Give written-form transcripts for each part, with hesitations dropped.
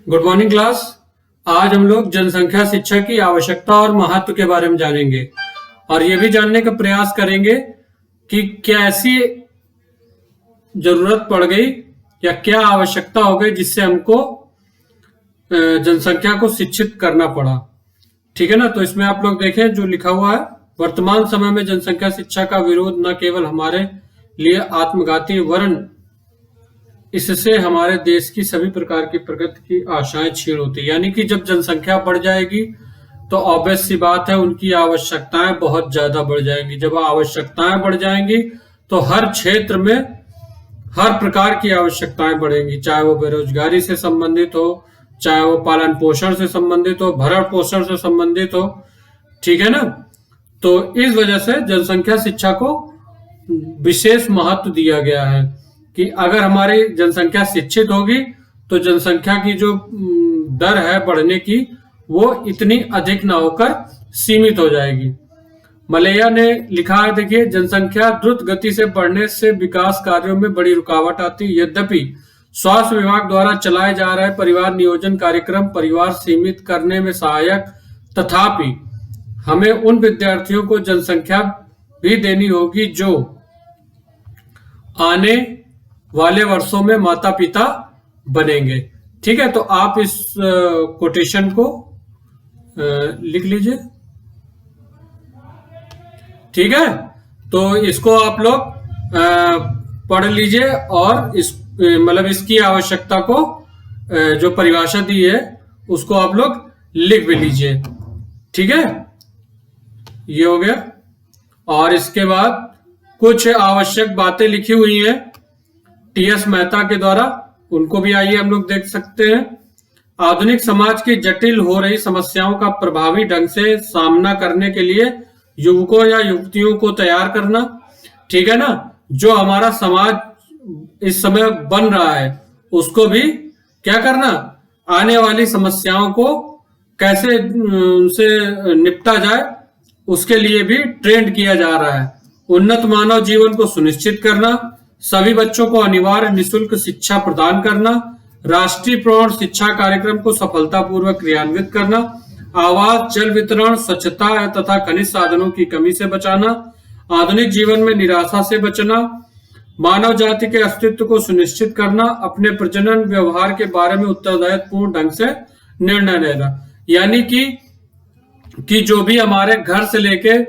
Good morning class. आज हम लोग जनसंख्या शिक्षा की आवश्यकता और महत्व के बारे में जानेंगे और ये भी जानने का प्रयास करेंगे कि क्या ऐसी जरूरत पड़ गई या क्या आवश्यकता हो गई जिससे हमको जनसंख्या को शिक्षित करना पड़ा। ठीक है ना। तो इसमें आप लोग देखें जो लिखा हुआ है, वर्तमान समय में जनसंख्या शिक्षा का विरोध न केवल हमारे लिए आत्मघाती वरन इससे हमारे देश की सभी प्रकार की प्रगति की आशाएं छीन होती है। यानी कि जब जनसंख्या बढ़ जाएगी तो ऑब्वियस सी बात है उनकी आवश्यकताएं बहुत ज्यादा बढ़ जाएंगी। जब आवश्यकताएं बढ़ जाएंगी तो हर क्षेत्र में हर प्रकार की आवश्यकताएं बढ़ेंगी, चाहे वो बेरोजगारी से संबंधित हो, चाहे वो पालन पोषण से संबंधित हो, भरण पोषण से संबंधित हो। ठीक है ना। तो इस वजह से जनसंख्या शिक्षा को विशेष महत्व दिया गया है कि अगर हमारी जनसंख्या शिक्षित होगी तो जनसंख्या की जो दर है बढ़ने की वो इतनी अधिक ना होकर सीमित हो जाएगी। मलैया ने लिखा है, देखिए, जनसंख्या द्रुत गति से बढ़ने से विकास कार्यों में बड़ी रुकावट आती है। यद्यपि स्वास्थ्य विभाग द्वारा चलाए जा रहे परिवार नियोजन कार्यक्रम परिवार सीमित करने में सहायक, तथापि हमें उन विद्यार्थियों को जनसंख्या भी देनी होगी जो आने वाले वर्षों में माता पिता बनेंगे। ठीक है। तो आप इस कोटेशन को लिख लीजिए। ठीक है। तो इसको आप लोग पढ़ लीजिए और इस मतलब इसकी आवश्यकता को जो परिभाषा दी है उसको आप लोग लिख भी लीजिए। ठीक है। ये हो गया। और इसके बाद कुछ आवश्यक बातें लिखी हुई हैं टी.एस. मेहता के द्वारा, उनको भी आइए हम लोग देख सकते हैं। आधुनिक समाज की जटिल हो रही समस्याओं का प्रभावी ढंग से सामना करने के लिए युवकों या युवतियों को तैयार करना। ठीक है ना। जो हमारा समाज इस समय बन रहा है उसको भी क्या करना, आने वाली समस्याओं को कैसे उनसे निपटा जाए उसके लिए भी ट्रेंड किया जा रहा है। उन्नत मानव जीवन को सुनिश्चित करना, सभी बच्चों को अनिवार्य निःशुल्क शिक्षा प्रदान करना, राष्ट्रीय प्रौढ़ शिक्षा कार्यक्रम को सफलतापूर्वक क्रियान्वित करना, आवास, जल वितरण, स्वच्छता तथा खनिज साधनों की कमी से बचाना, आधुनिक जीवन में निराशा से बचना, मानव जाति के अस्तित्व को सुनिश्चित करना, अपने प्रजनन व्यवहार के बारे में उत्तरदायित्वपूर्ण ढंग से निर्णय लेना। यानी कि जो भी हमारे घर से लेके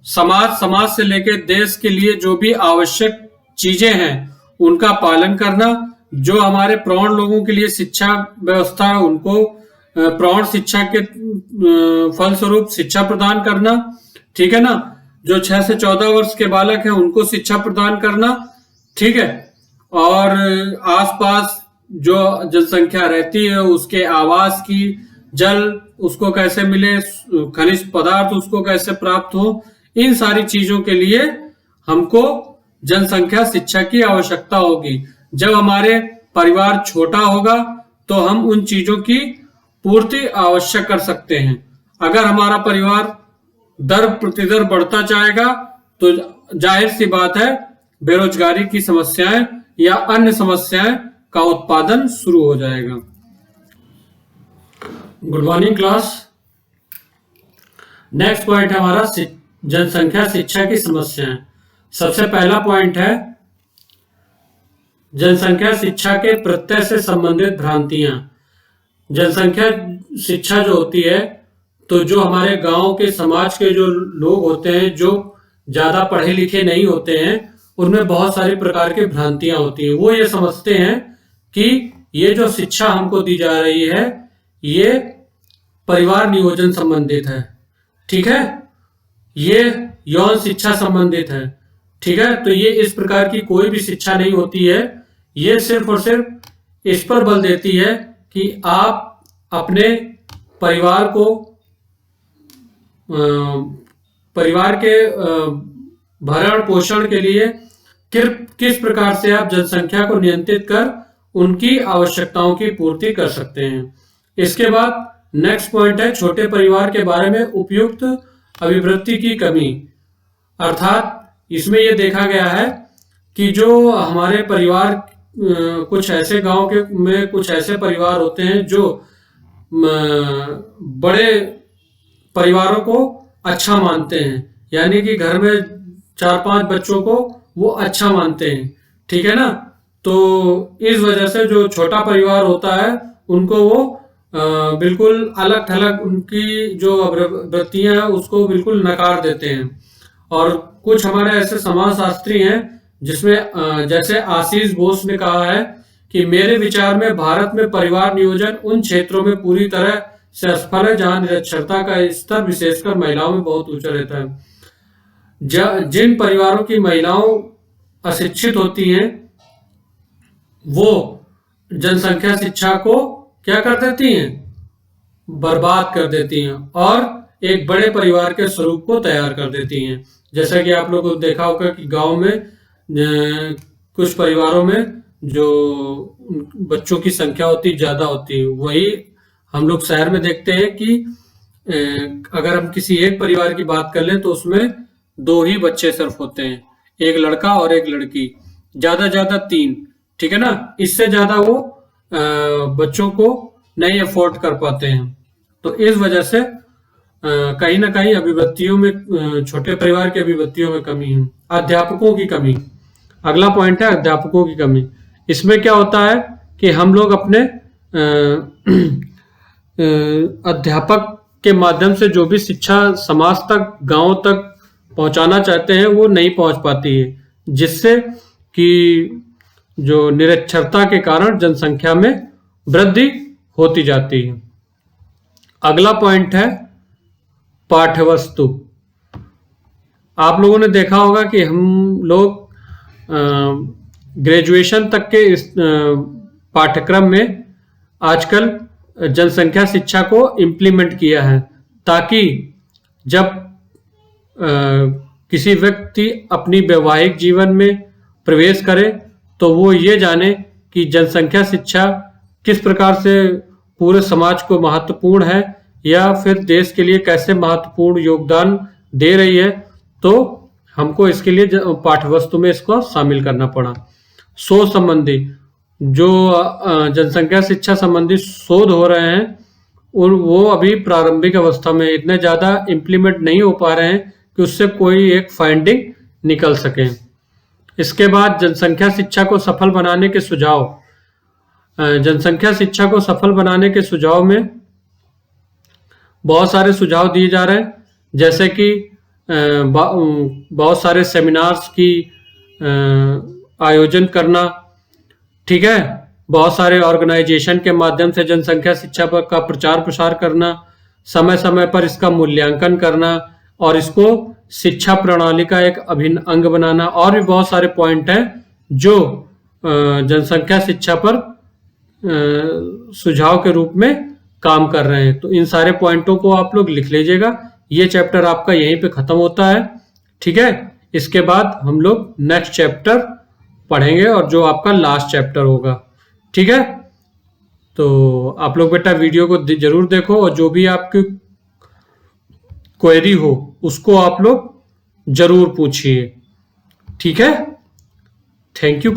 समाज से लेके देश के लिए जो भी आवश्यक चीजें हैं उनका पालन करना, जो हमारे प्रौढ़ लोगों के लिए शिक्षा व्यवस्था है उनको प्रौढ़ शिक्षा के फलस्वरूप शिक्षा प्रदान करना। ठीक है ना। जो 6 से 14 वर्ष के बालक हैं उनको शिक्षा प्रदान करना। ठीक है। और आसपास जो जनसंख्या रहती है उसके आवास की, जल उसको कैसे मिले, खनिज पदार्थ उसको कैसे प्राप्त हो, इन सारी चीजों के लिए हमको जनसंख्या शिक्षा की आवश्यकता होगी। जब हमारे परिवार छोटा होगा तो हम उन चीजों की पूर्ति आवश्यक कर सकते हैं। अगर हमारा परिवार दर प्रतिदर बढ़ता जाएगा तो जाहिर सी बात है बेरोजगारी की समस्याएं या अन्य समस्याएं का उत्पादन शुरू हो जाएगा। Good morning class. Next point है हमारा जनसंख्या शिक्षा की समस्याएं। सबसे पहला पॉइंट है जनसंख्या शिक्षा के प्रत्यय से संबंधित भ्रांतियां। जनसंख्या शिक्षा जो होती है तो जो हमारे गांव के समाज के जो लोग होते हैं जो ज्यादा पढ़े लिखे नहीं होते हैं उनमें बहुत सारी प्रकार की भ्रांतियां होती हैं। वो ये समझते हैं कि ये जो शिक्षा हमको दी जा रही है ये परिवार नियोजन संबंधित है। ठीक है। ये यौन शिक्षा संबंधित है। ठीक है। तो ये इस प्रकार की कोई भी शिक्षा नहीं होती है। ये सिर्फ और सिर्फ इस पर बल देती है कि आप अपने परिवार को परिवार के भरण पोषण के लिए किस प्रकार से आप जनसंख्या को नियंत्रित कर उनकी आवश्यकताओं की पूर्ति कर सकते हैं। इसके बाद नेक्स्ट पॉइंट है छोटे परिवार के बारे में उपयुक्त अभिवृत्ति की कमी। अर्थात इसमें यह देखा गया है कि जो हमारे परिवार कुछ ऐसे गांव के में कुछ ऐसे परिवार होते हैं जो बड़े परिवारों को अच्छा मानते हैं, यानी कि घर में 4-5 बच्चों को वो अच्छा मानते हैं, ठीक है ना। तो इस वजह से जो छोटा परिवार होता है उनको वो बिल्कुल अलग थलग उनकी जो वृत्तियां हैं उसको बिल्कुल नकार देते हैं। और कुछ हमारे ऐसे समाजशास्त्री हैं जिसमें जैसे आशीष घोष ने कहा है कि मेरे विचार में भारत में परिवार नियोजन उन क्षेत्रों में पूरी तरह से असफल है जहां निरक्षरता का स्तर विशेषकर महिलाओं में बहुत ऊंचा रहता है। जिन परिवारों की महिलाओं अशिक्षित होती हैं वो जनसंख्या शिक्षा को क्या कर देती हैं, बर्बाद कर देती हैं और एक बड़े परिवार के स्वरूप को तैयार कर देती हैं। जैसा कि आप लोगों को देखा होगा कि गांव में कुछ परिवारों में जो बच्चों की संख्या होती ज्यादा होती है, वही हम लोग शहर में देखते हैं कि अगर हम किसी एक परिवार की बात कर लें तो उसमें 2 ही बच्चे सिर्फ होते हैं, एक लड़का और एक लड़की, ज्यादा 3, ठीक है ना। इससे ज्यादा वो बच्चों को नहीं अफोर्ड कर पाते हैं। तो इस वजह से कहीं ना कहीं अभिव्यक्तियों में छोटे परिवार की अभिव्यक्तियों में कमी है। अध्यापकों की कमी, अगला पॉइंट है अध्यापकों की कमी। इसमें क्या होता है कि हम लोग अपने अध्यापक के माध्यम से जो भी शिक्षा समाज तक, गांव तक पहुंचाना चाहते हैं वो नहीं पहुंच पाती है, जिससे कि जो निरक्षरता के कारण जनसंख्या में वृद्धि होती जाती है। अगला पॉइंट है पाठ्यवस्तु। आप लोगों ने देखा होगा कि हम लोग ग्रेजुएशन तक के इस पाठ्यक्रम में आजकल जनसंख्या शिक्षा को इम्प्लीमेंट किया है, ताकि जब किसी व्यक्ति अपनी वैवाहिक जीवन में प्रवेश करे तो वो ये जाने कि जनसंख्या शिक्षा किस प्रकार से पूरे समाज को महत्वपूर्ण है या फिर देश के लिए कैसे महत्वपूर्ण योगदान दे रही है। तो हमको इसके लिए पाठ्यवस्तु में इसको शामिल करना पड़ा। शोध संबंधी जो जनसंख्या शिक्षा संबंधी शोध हो रहे हैं और वो अभी प्रारंभिक अवस्था में इतने ज़्यादा इम्प्लीमेंट नहीं हो पा रहे हैं कि उससे कोई एक फाइंडिंग निकल सके। इसके बाद जनसंख्या शिक्षा को सफल बनाने के सुझाव। जनसंख्या शिक्षा को सफल बनाने के सुझाव में बहुत सारे सुझाव दिए जा रहे हैं, जैसे कि बहुत सारे सेमिनार्स की आयोजन करना, ठीक है, बहुत सारे ऑर्गेनाइजेशन के माध्यम से जनसंख्या शिक्षा पर का प्रचार प्रसार करना, समय समय पर इसका मूल्यांकन करना और इसको शिक्षा प्रणाली का एक अभिन्न अंग बनाना। और भी बहुत सारे पॉइंट हैं जो जनसंख्या शिक्षा पर सुझाव के रूप में काम कर रहे हैं। तो इन सारे पॉइंटों को आप लोग लिख लीजिएगा। ये चैप्टर आपका यहीं पे खत्म होता है, ठीक है। इसके बाद हम लोग नेक्स्ट चैप्टर पढ़ेंगे और जो आपका लास्ट चैप्टर होगा, ठीक है। तो आप लोग बेटा वीडियो को जरूर देखो और जो भी आपकी क्वेरी हो उसको आप लोग जरूर पूछिए, ठीक है। Thank you.